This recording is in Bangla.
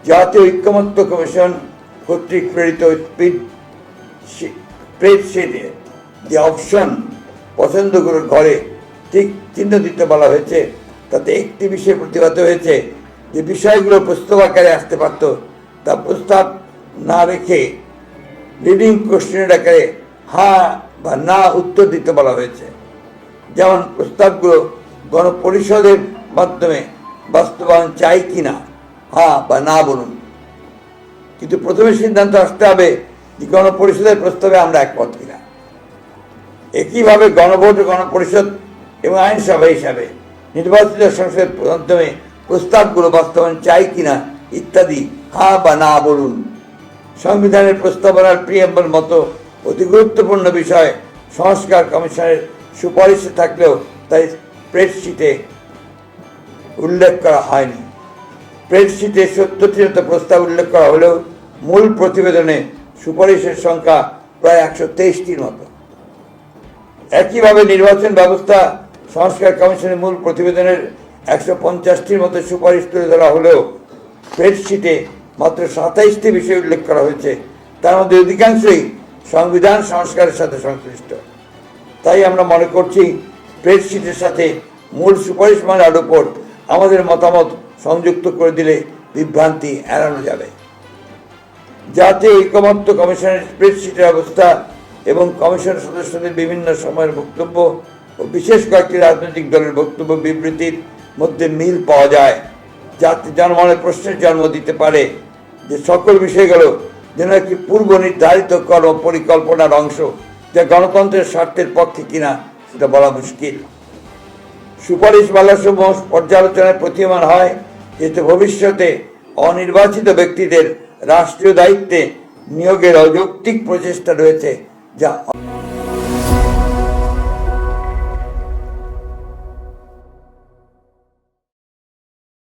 জাতীয় ঐকমত্য কমিশন কর্তৃক প্রেরিত স্প্রেডশিটে যে অপশন পছন্দগুলোর ঘরে ঠিক চিহ্ন দিতে বলা হয়েছে, তাতে একটি বিষয় প্রতিবাদ হয়েছে যে বিষয়গুলো প্রস্তাব আকারে আসতে পারত, তা প্রস্তাব না রেখে লিডিং কোশ্চেনের আকারে হ্যাঁ বা না উত্তর দিতে বলা হয়েছে। যেমন প্রস্তাবগুলো গণপরিষদের মাধ্যমে বাস্তবায়ন চাই কিনা হ্যাঁ বা না বলুন, কিন্তু প্রথমে সিদ্ধান্ত আসতে হবে যে গণপরিষদের প্রস্তাবে আমরা একমত কিনা। একইভাবে গণভোট, গণপরিষদ এবং আইনসভা হিসাবে নির্বাচিত সংসদের মাধ্যমে প্রস্তাবগুলো বাস্তবায়ন চাই কিনা ইত্যাদি হ্যাঁ বা না বলুন। সংবিধানের প্রস্তাবনার প্রিয়াম্বল মতো অতি গুরুত্বপূর্ণ বিষয় সংস্কার কমিশনের সুপারিশে থাকলেও তাই স্প্রেডশিটে উল্লেখ করা হয়নি। স্প্রেডশিটে 70টির মতো প্রস্তাব উল্লেখ করা হলেও মূল প্রতিবেদনে সুপারিশের সংখ্যা প্রায় 123টির মতো। একইভাবে নির্বাচন ব্যবস্থা সংস্কার কমিশনের মূল প্রতিবেদনের 150টির মতো সুপারিশ তুলে ধরা হলেও স্প্রেডশিটে মাত্র 27টি বিষয় উল্লেখ করা হয়েছে, তার মধ্যে অধিকাংশই সংবিধান সংস্কারের সাথে সংশ্লিষ্ট। তাই আমরা মনে করছি স্প্রেডশিটের সাথে মূল সুপারিশ মানার উপর আমাদের মতামত সংযুক্ত করে দিলে বিভ্রান্তি এড়ানো যাবে। জাতীয় ঐকমত্য কমিশনের স্প্রেডশিটের অবস্থা এবং কমিশন সদস্যদের বিভিন্ন সময়ের বক্তব্য ও বিশেষ কয়েকটি রাজনৈতিক দলের বক্তব্য বিবৃতির মধ্যে মিল পাওয়া যায়, যাতে জনমনে প্রশ্নের জন্ম দিতে পারে যে সকল বিষয়গুলো যেন একটি পূর্ব নির্ধারিত কর্ম পরিকল্পনার অংশ, যা গণতন্ত্রের স্বার্থের পক্ষে কিনা সেটা বলা মুশকিল। সুপারিশ মালাসমূহ পর্যালোচনায় প্রতীয়মান হয় যেহেতু ভবিষ্যতে অনির্বাচিত ব্যক্তিদের রাষ্ট্রীয় দায়িত্বে নিয়োগের অযৌক্তিক প্রচেষ্টা রয়েছে, যা